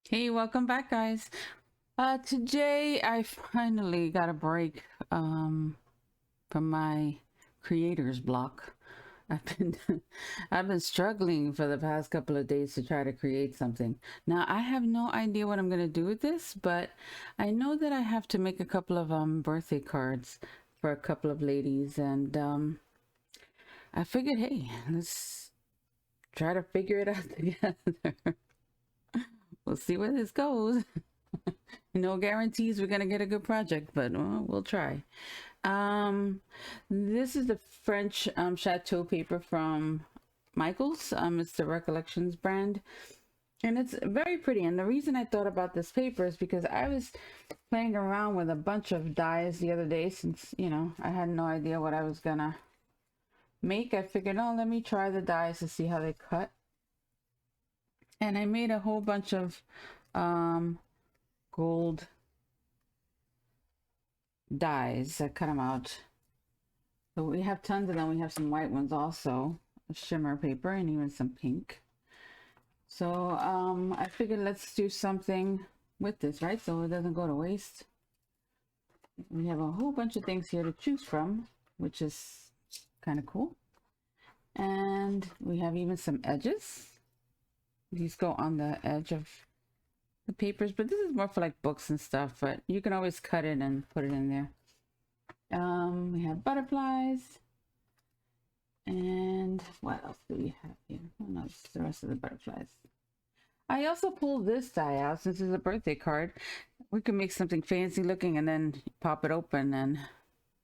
Hey, welcome back, guys. Today I finally got a break from my creator's block. I've been I've been struggling for the past couple of days to try to create something. Now, I have no idea what I'm going to do with this, but I know that I have to make a couple of birthday cards for a couple of ladies, and I figured, hey, let's try to figure it out together. We'll see where this goes. No guarantees we're gonna get a good project, but we'll try. Um, this is the French Chateau paper from Michael's. It's the Recollections brand, and it's very pretty. And the reason I thought about this paper is because I was playing around with a bunch of dies the other day, since I had no idea what I was gonna make. I figured, oh, let me try the dies to see how they cut, and I made a whole bunch of gold dies. I cut them out. So we have tons of them. We have some white ones also, a shimmer paper, and even some pink. So I figured let's do something with this, right? So it doesn't go to waste. We have a whole bunch of things here to choose from, which is kind of cool. And we have even some edges. These go on the edge of the papers, but this is more for like books and stuff, but you can always cut it and put it in there. We have butterflies. And what else do we have here? Oh, no, it's the rest of the butterflies. I also pulled this die out since it's a birthday card. We can make something fancy looking and then pop it open and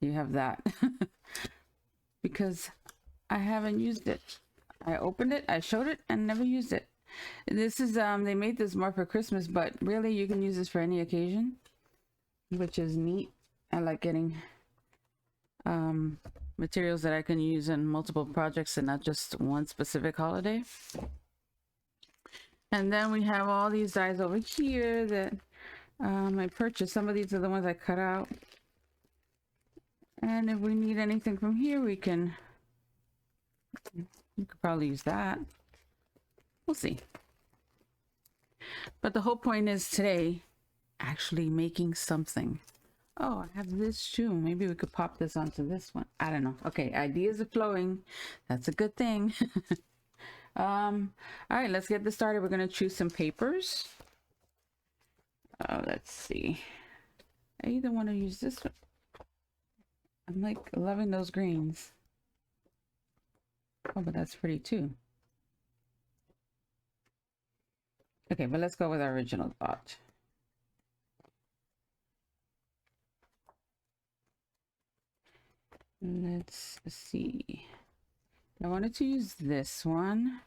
you have that. Because I haven't used it. I opened it, I showed it, and never used it. This is, they made this more for Christmas, but really you can use this for any occasion, which is neat. I like getting materials that I can use in multiple projects and not just one specific holiday. And then we have all these dies over here that I purchased. Some of these are the ones I cut out. And if we need anything from here, we could probably use that. We'll see. But the whole point is today actually making something. Oh, I have this too. Maybe we could pop this onto this one. I don't know. Okay, ideas are flowing. That's a good thing. All right, let's get this started. We're gonna choose some papers. Let's see. I either want to use this one. I'm like loving those greens. Oh, but that's pretty too. Okay, but let's go with our original thought. Let's see. I wanted to use this one.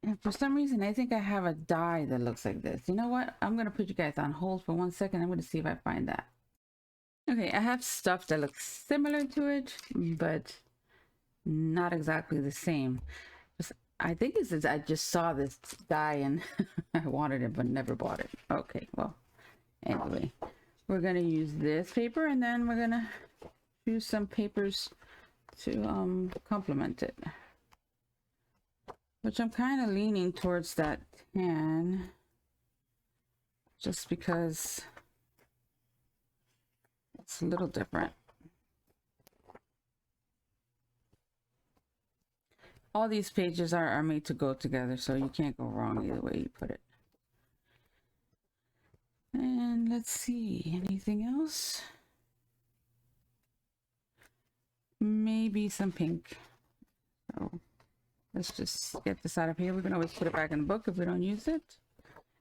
And for some reason, I think I have a die that looks like this. You know what? I'm going to put you guys on hold for 1 second. I'm going to see if I find that. Okay, I have stuff that looks similar to it, but not exactly the same. I think it's I just saw this die and I wanted it, but never bought it. Okay, well, anyway, we're going to use this paper and then we're going to choose some papers to complement it. Which I'm kind of leaning towards that tan, just because it's a little different. All these pages are made to go together, so you can't go wrong either way you put it. And let's see, anything else? Maybe some pink. So let's just get this out of here. We can always put it back in the book if we don't use it.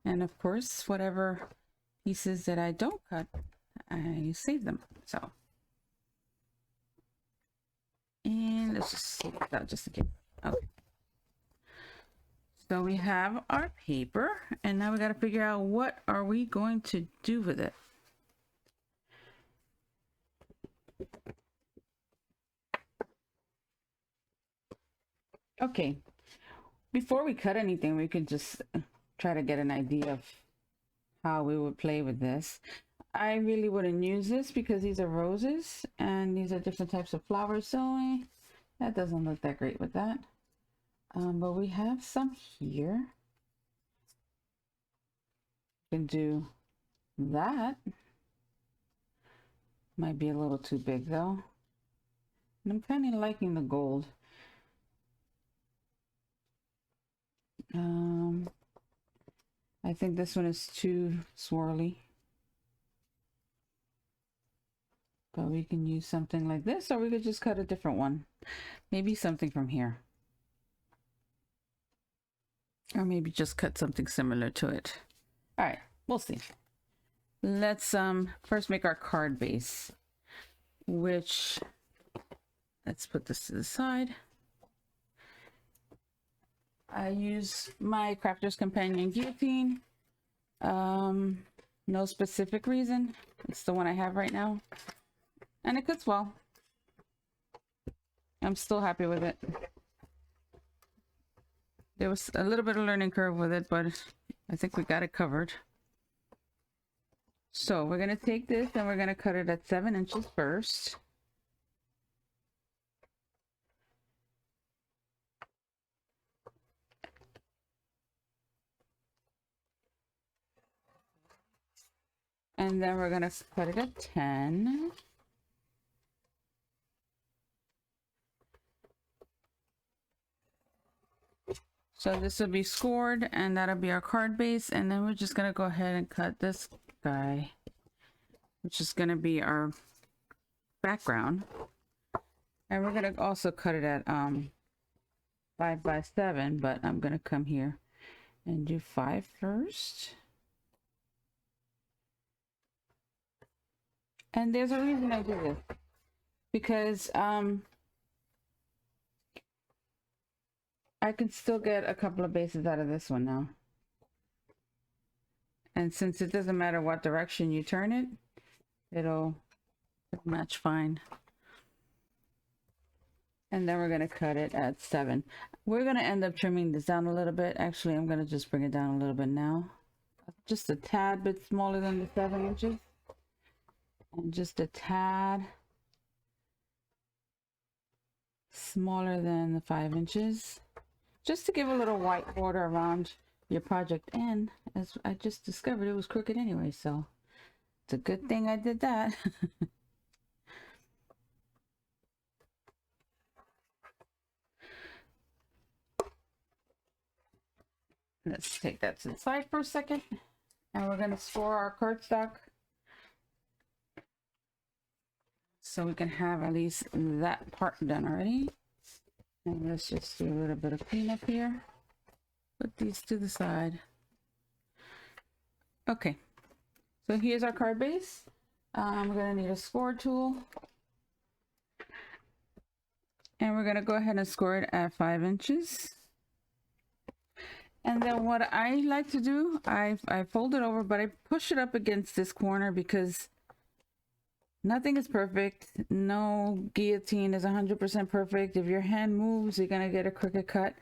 And of course, whatever pieces that I don't cut, I save them. So, and let's just save that just in case. Okay. So we have our paper, and now we got to figure out what are we going to do with it. Okay, before we cut anything, we could just try to get an idea of how we would play with this. I really wouldn't use this because these are roses and these are different types of flowers, so that doesn't look that great with that. But we have some here. We can do that. Might be a little too big though. And I'm kind of liking the gold. I think this one is too swirly. But we can use something like this, or we could just cut a different one. Maybe something from here. Or maybe just cut something similar to it. All right, we'll see. Let's first make our card base, which, let's put this to the side. I use my Crafter's Companion guillotine. No specific reason. It's the one I have right now. And it cuts well. I'm still happy with it. There was a little bit of learning curve with it, but I think we got it covered. So we're going to take this and we're going to cut it at 7 inches first. And then we're going to cut it at 10. So this will be scored, and that'll be our card base. And then we're just going to go ahead and cut this guy, which is going to be our background. And we're going to also cut it at 5 by 7, but I'm going to come here and do 5 first. And there's a reason I do this, because I can still get a couple of bases out of this one now. And since it doesn't matter what direction you turn it, it'll match fine. And then we're going to cut it at 7. We're going to end up trimming this down a little bit. Actually, I'm going to just bring it down a little bit now. Just a tad bit smaller than the 7 inches. And just a tad smaller than the 5 inches. Just to give a little white border around your project. And as I just discovered, it was crooked anyway, so it's a good thing I did that. Let's take that to the side for a second. And we're going to score our cardstock, so we can have at least that part done already. And let's just do a little bit of cleanup here. Put these to the side. Okay, so here's our card base. We're going to need a score tool. And we're going to go ahead and score it at 5 inches. And then what I like to do, I fold it over, but I push it up against this corner because nothing is perfect. No guillotine is 100% perfect. If your hand moves, you're going to get a crooked cut.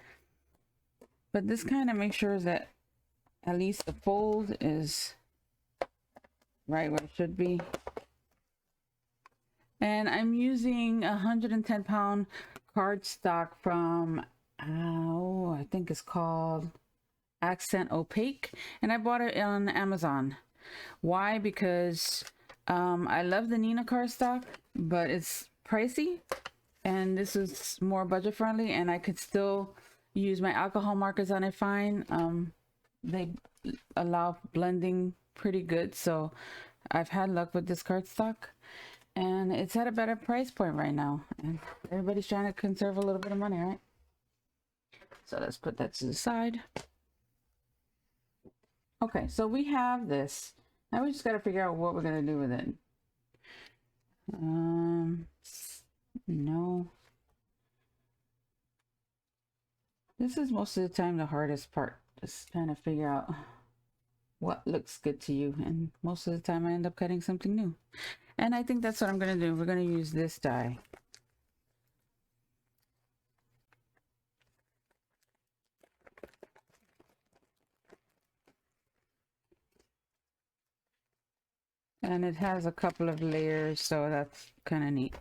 But this kind of makes sure that at least the fold is right where it should be. And I'm using 110-pound cardstock from, I think it's called Accent Opaque. And I bought it on Amazon. Why? Because I love the Nina cardstock, but it's pricey, and this is more budget friendly, and I could still use my alcohol markers on it fine. They allow blending pretty good, so I've had luck with this cardstock, and it's at a better price point right now, and everybody's trying to conserve a little bit of money, right? So let's put that to the side. Okay, so we have this. Now we just got to figure out what we're going to do with it. No. This is most of the time the hardest part. Just trying to figure out what looks good to you. And most of the time I end up cutting something new. And I think that's what I'm going to do. We're going to use this die. And it has a couple of layers, so that's kind of neat.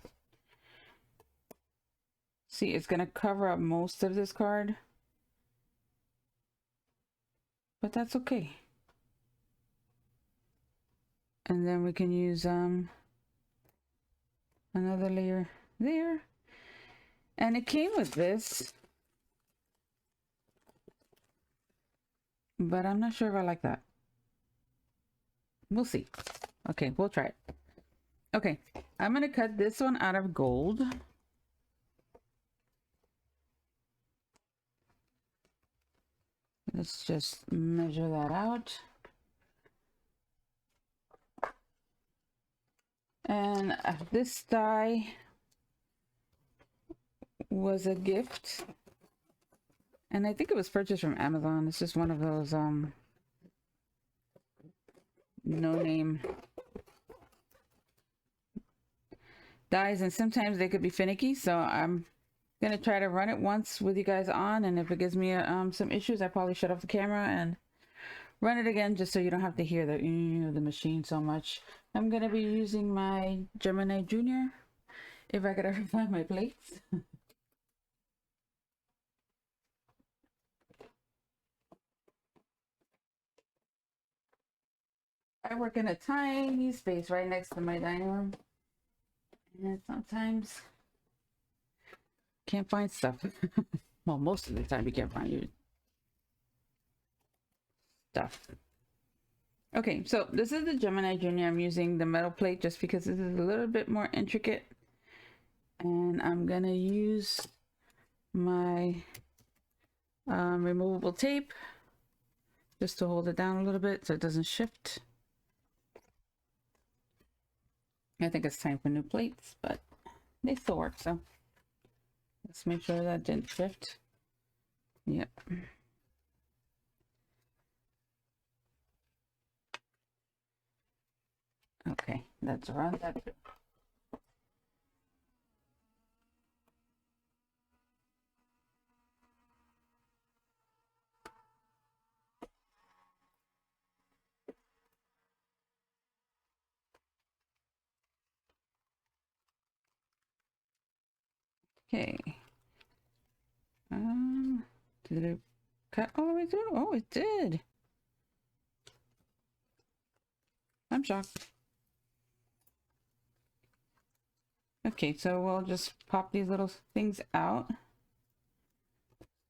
See, it's going to cover up most of this card. but that's okay. And then we can use another layer there. And it came with this, but I'm not sure if I like that. We'll see. Okay, we'll try it. Okay, I'm gonna cut this one out of gold. Let's just measure that out. And this die was a gift. And I think it was purchased from Amazon. It's just one of those no-name dies, and sometimes they could be finicky, so I'm gonna try to run it once with you guys on, and if it gives me some issues, I probably shut off the camera and run it again just so you don't have to hear the machine so much. I'm gonna be using my Gemini Junior if I could ever find my plates. I work in a tiny space right next to my dining room, and sometimes can't find stuff. Well, most of the time you can't find your stuff. Okay, so this is the Gemini Junior. I'm using the metal plate just because this is a little bit more intricate, and I'm gonna use my removable tape just to hold it down a little bit so it doesn't shift. I think it's time for new plates, but they still work, so let's make sure that didn't shift. Yep. Okay, let's run that through. Okay. Did it cut all the way through? Oh, it did. I'm shocked. Okay, so we'll just pop these little things out.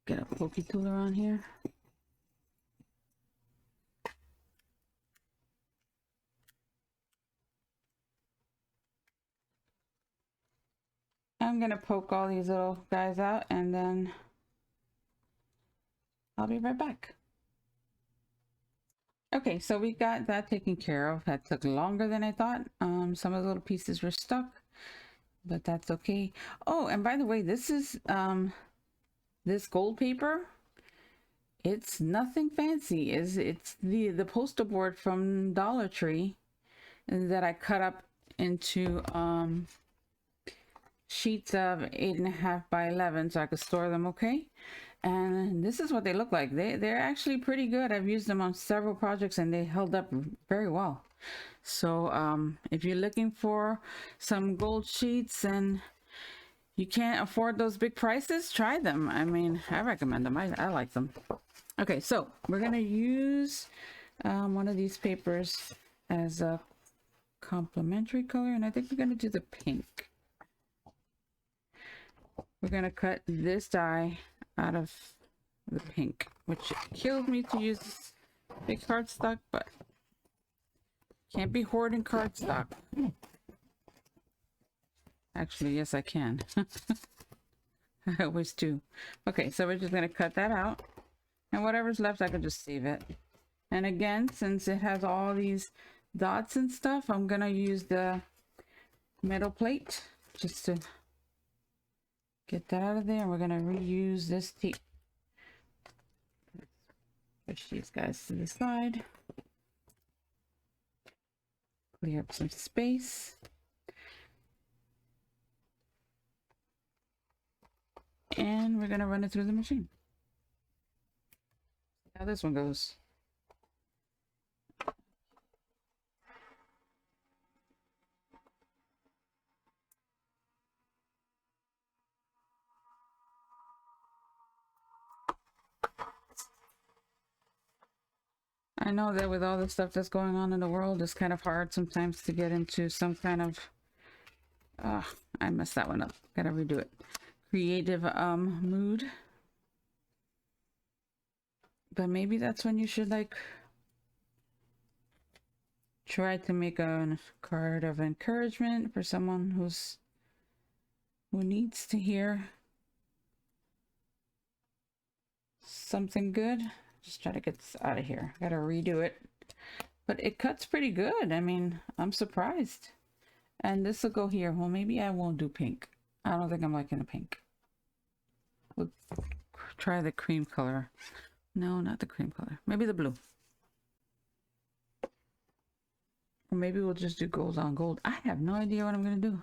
Get a pokey tool around here. I'm gonna poke all these little guys out, and then I'll be right back. Okay, so we got that taken care of. That took longer than I thought. Some of the little pieces were stuck, but that's okay. Oh, and by the way, this is this gold paper. It's nothing fancy. It's the poster board from Dollar Tree that I cut up into sheets of 8.5 by 11 so I could store them okay. And this is what they look like. They're actually pretty good. I've used them on several projects and they held up very well. So if you're looking for some gold sheets and you can't afford those big prices, try them. I mean, I recommend them. I like them. Okay, so we're gonna use one of these papers as a complementary color, and I think we're gonna do the pink. We're gonna cut this die out of the pink, which kills me to use big cardstock, but can't be hoarding cardstock. Actually, yes, I can. I always do. Okay, so we're just gonna cut that out, and whatever's left, I can just save it. And again, since it has all these dots and stuff, I'm gonna use the metal plate just to get that out of there. And we're gonna reuse this tape. Push these guys to the side. Clear up some space. And we're gonna run it through the machine. See how this one goes. I know that with all the stuff that's going on in the world, it's kind of hard sometimes to get into some kind of I messed that one up. Gotta redo it. Creative mood. But maybe that's when you should like try to make a card of encouragement for someone who needs to hear something good. Just try to get this out of here. Gotta redo it. But it cuts pretty good. I mean, I'm surprised. And this will go here. Well, maybe I won't do pink. I don't think I'm liking the pink. We'll try the cream color. No, not the cream color. Maybe the blue. Or maybe we'll just do gold on gold. I have no idea what I'm going to do.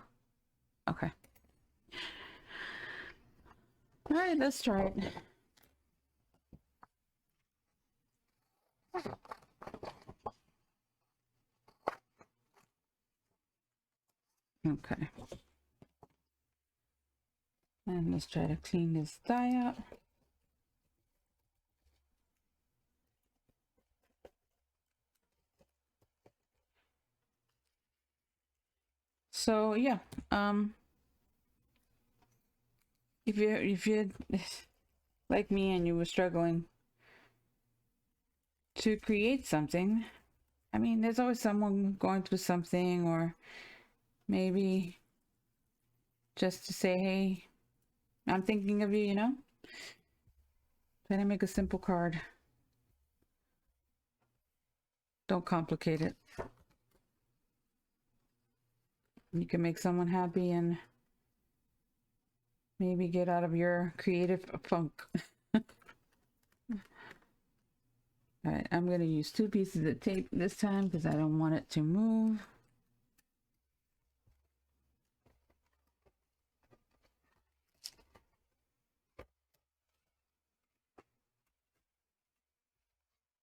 Okay. All right, let's try it. Okay. And let's try to clean this dye out. So yeah, if you like me and you were struggling to create something, I mean, there's always someone going through something, or maybe just to say, hey, I'm thinking of you, you know? Try to make a simple card. Don't complicate it. You can make someone happy and maybe get out of your creative funk. All right, I'm going to use 2 pieces of tape this time because I don't want it to move.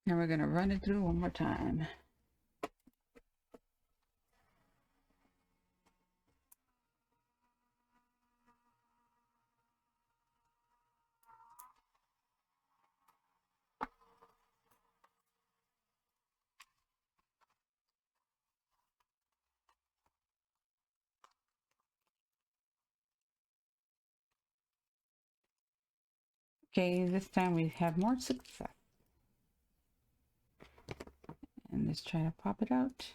And we're going to run it through one more time. Okay, this time we have more success. And let's try to pop it out.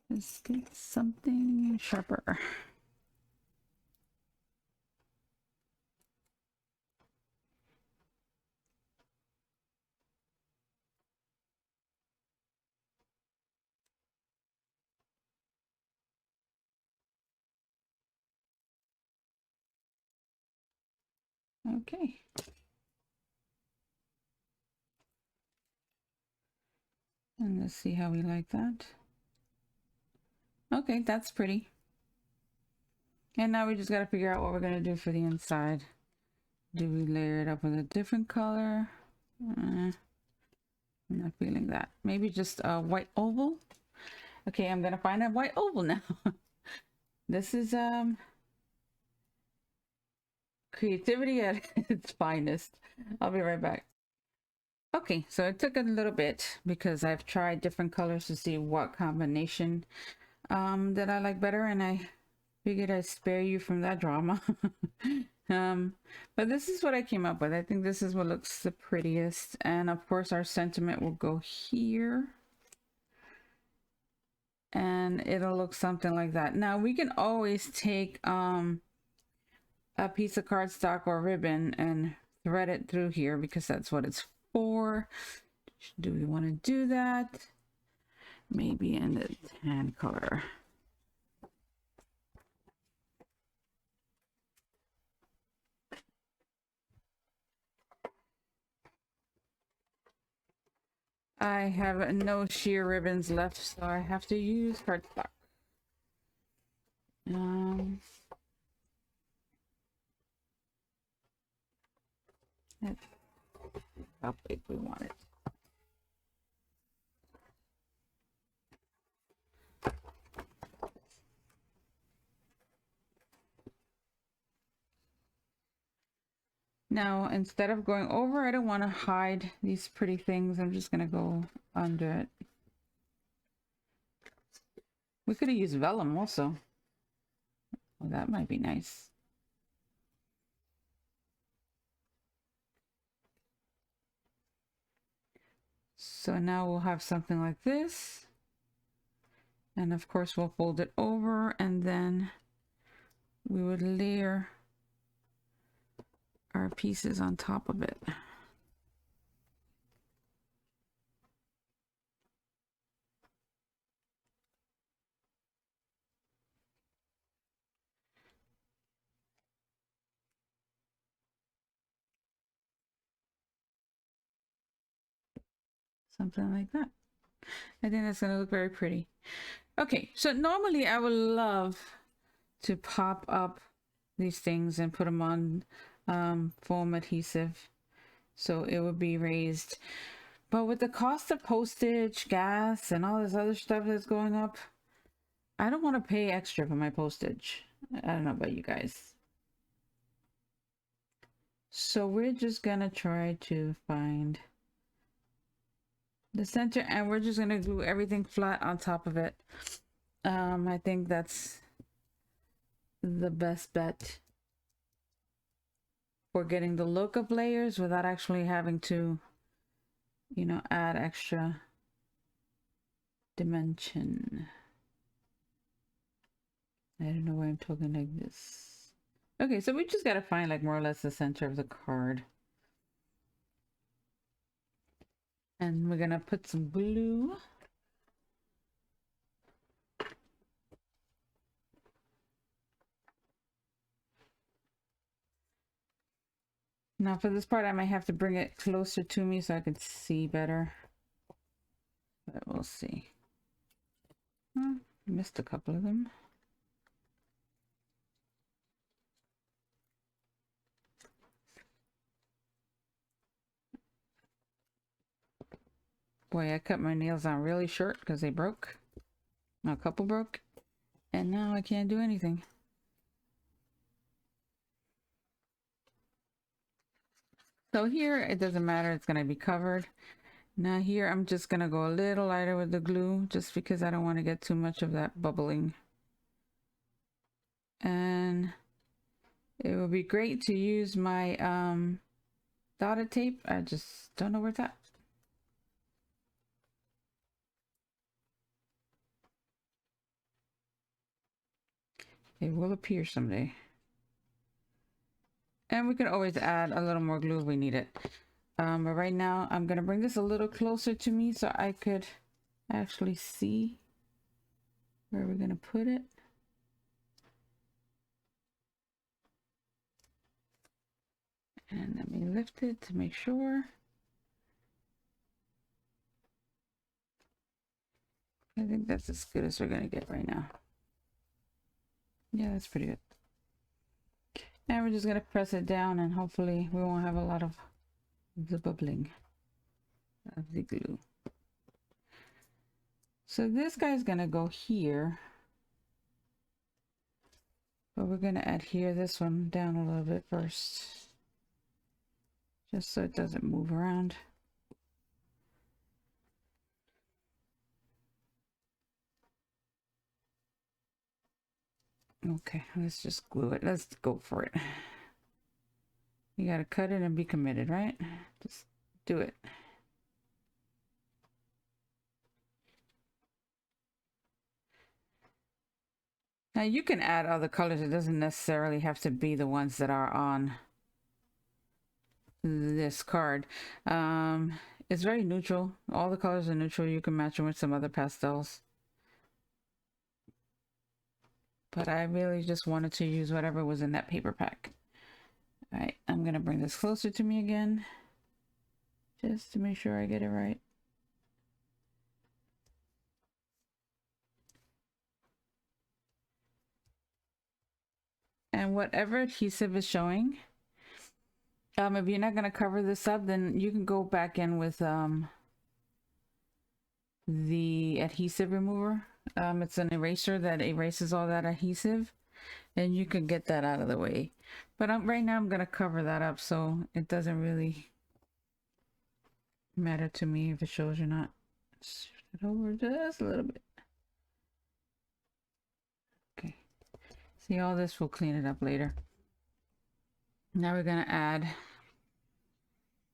Let's get something sharper. Okay. And let's see how we like that. Okay, that's pretty. And now we just got to figure out what we're going to do for the inside. Do we layer it up with a different color? I'm not feeling that. Maybe just a white oval. Okay, I'm going to find a white oval now. This is creativity at its finest. I'll be right back. Okay, so it took a little bit because I've tried different colors to see what combination that I like better, and I figured I'd spare you from that drama. But this is what I came up with. I think this is what looks the prettiest, and of course our sentiment will go here, and it'll look something like that. Now we can always take a piece of cardstock or ribbon and thread it through here because that's what it's for. Do we want to do that? Maybe in the tan color. I have no sheer ribbons left, so I have to use cardstock. That's how big we want it. Now, instead of going over, I don't want to hide these pretty things. I'm just going to go under it. We could have used vellum also. Well, that might be nice. So now we'll have something like this. And of course we'll fold it over, and then we would layer our pieces on top of it. Something like that. I think that's gonna look very pretty. Okay, so normally I would love to pop up these things and put them on foam adhesive so it would be raised. But with the cost of postage, gas, and all this other stuff that's going up, I don't want to pay extra for my postage. I don't know about you guys. So we're just gonna try to find the center, and we're just gonna glue everything flat on top of it. I think that's the best bet for getting the look of layers without actually having to, you know, add extra dimension. I don't know why I'm talking like this. Okay, so we just gotta find like more or less the center of the card. And we're gonna put some glue. Now for this part, I might have to bring it closer to me so I can see better. But we'll see. Missed a couple of them. Boy, I cut my nails on really short because they broke. A couple broke. And now I can't do anything. So here, it doesn't matter. It's going to be covered. Now here, I'm just going to go a little lighter with the glue just because I don't want to get too much of that bubbling. And it would be great to use my dotted tape. I just don't know where it's at. It will appear someday. And we can always add a little more glue if we need it. But right now, I'm going to bring this a little closer to me so I could actually see where we're going to put it. And let me lift it to make sure. I think that's as good as we're going to get right now. Yeah, that's pretty good. And we're just going to press it down, and hopefully we won't have a lot of the bubbling of the glue. So this guy's going to go here. But we're going to adhere this one down a little bit first, just so it doesn't move around. Okay, let's just glue it. Let's go for it. You got to cut it and be committed, right? Just do it. Now you can add other colors. It doesn't necessarily have to be the ones that are on this card. It's very neutral. All the colors are neutral. You can match them with some other pastels. But I really just wanted to use whatever was in that paper pack. All right, I'm going to bring this closer to me again, just to make sure I get it right. And whatever adhesive is showing, if you're not going to cover this up, then you can go back in with the adhesive remover. It's an eraser that erases all that adhesive. and you can get that out of the way. But right now I'm going to cover that up so it doesn't really matter to me if it shows or not. Shift it over just a little bit. Okay. See, all this will clean it up later. Now we're going to add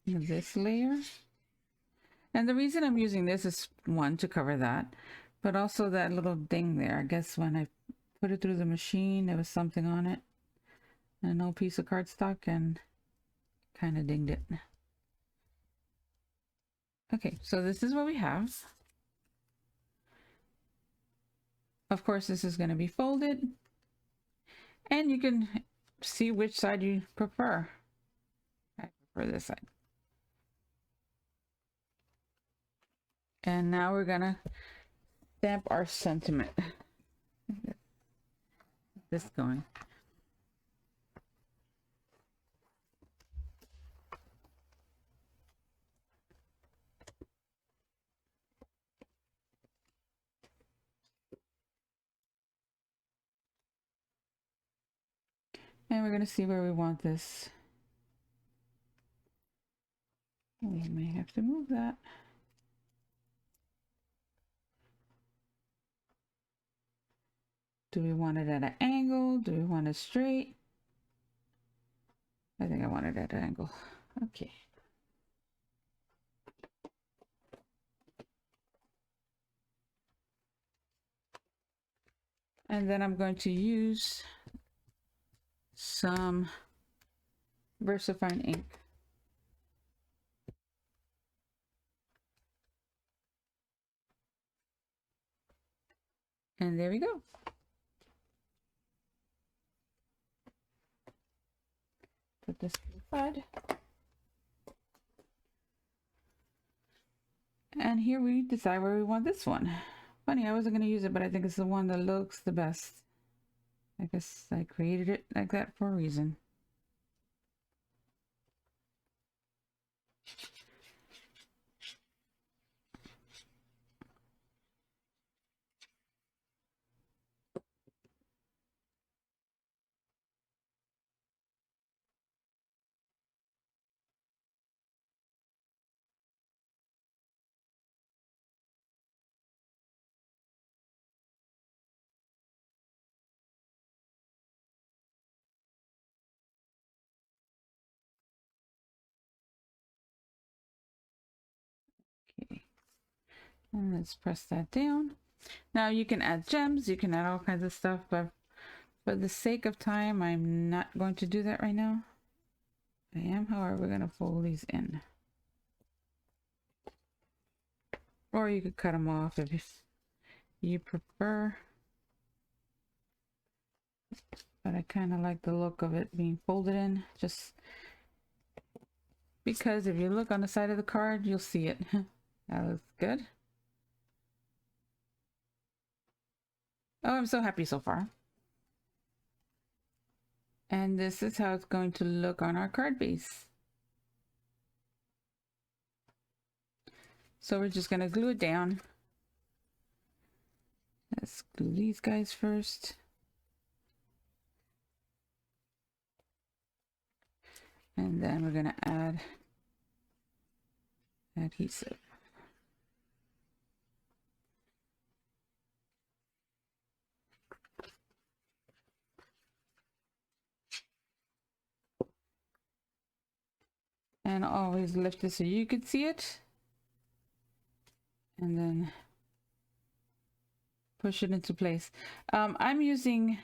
this layer. And the reason I'm using this is, one, to cover that, but also that little ding there. I guess when I put it through the machine, there was something on it, an old piece of cardstock, and kind of dinged it. Okay, so this is what we have. Of course, this is going to be folded, and you can see which side you prefer. I prefer this side. And now we're going to stamp our sentiment. This going. And we're going to see where we want this. We may have to move that. Do we want it at an angle? Do we want it straight? I think I want it at an angle. Okay. And then I'm going to use some VersaFine ink. And there we go. Put this to the side. And here we decide where we want this one. Funny, I wasn't going to use it, but I think it's the one that looks the best. I guess I created it like that for a reason. Okay. And let's press that down. Now you can add gems, you can add all kinds of stuff, but for the sake of time, I'm not going to do that right now. I am, however, going to fold these in. Or you could cut them off if you prefer. But I kind of like the look of it being folded in, just because if you look on the side of the card, you'll see it. That looks good. Oh, I'm so happy so far. And this is how it's going to look on our card base. So we're just going to glue it down. Let's glue these guys first. And then we're going to add adhesive. And always lift it so you could see it. And then push it into place. I'm using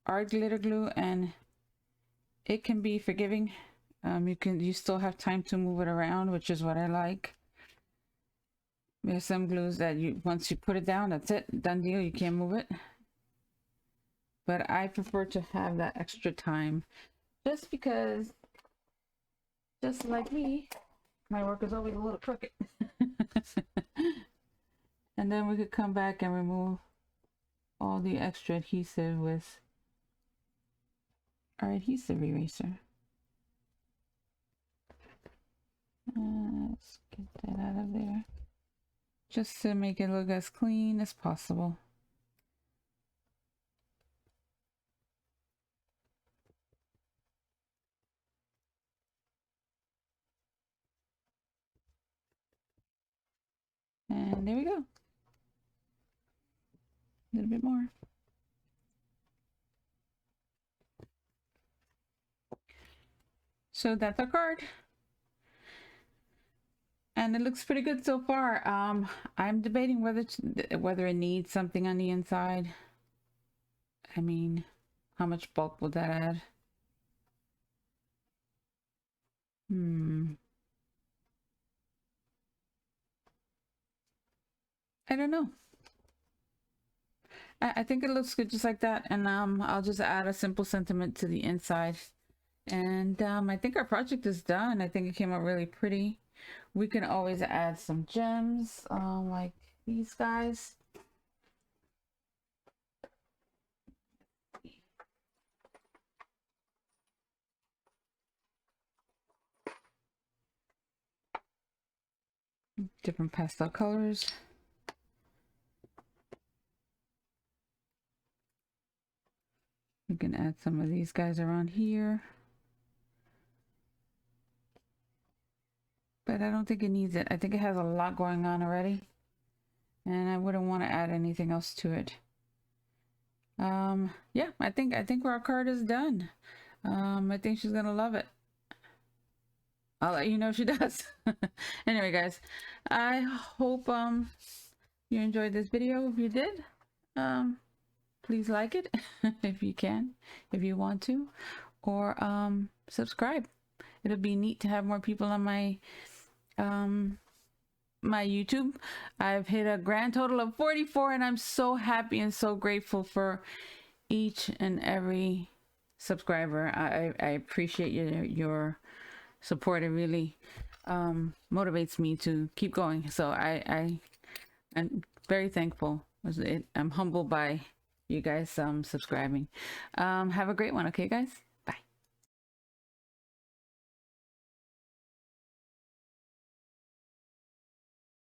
art glitter glue, and it can be forgiving. You still have time to move it around, which is what I like. There's some glues that once you put it down, that's it, done deal, you can't move it. But I prefer to have that extra time, just because, just like me, my work is always a little crooked. And then we could come back and remove all the extra adhesive with our adhesive eraser. Let's get that out of there, just to make it look as clean as possible. And there we go. A little bit more. So that's our card. And it looks pretty good so far. I'm debating whether it needs something on the inside. I mean, how much bulk would that add? I don't know. I think it looks good just like that. And I'll just add a simple sentiment to the inside. And I think our project is done. I think it came out really pretty. We can always add some gems like these guys. Different pastel colors. We can add some of these guys around here. But I don't think it needs it. I think it has a lot going on already. And I wouldn't want to add anything else to it. Yeah, I think our card is done. I think she's gonna love it. I'll let you know if she does. Anyway, guys, I hope you enjoyed this video. If you did, please like it if you can, if you want to, or subscribe. It'll be neat to have more people on my my YouTube. I've hit a grand total of 44, and I'm so happy and so grateful for each and every subscriber. I appreciate your support. It really motivates me to keep going. So I'm very thankful. I'm humbled by you guys subscribing. Have a great one, okay, guys?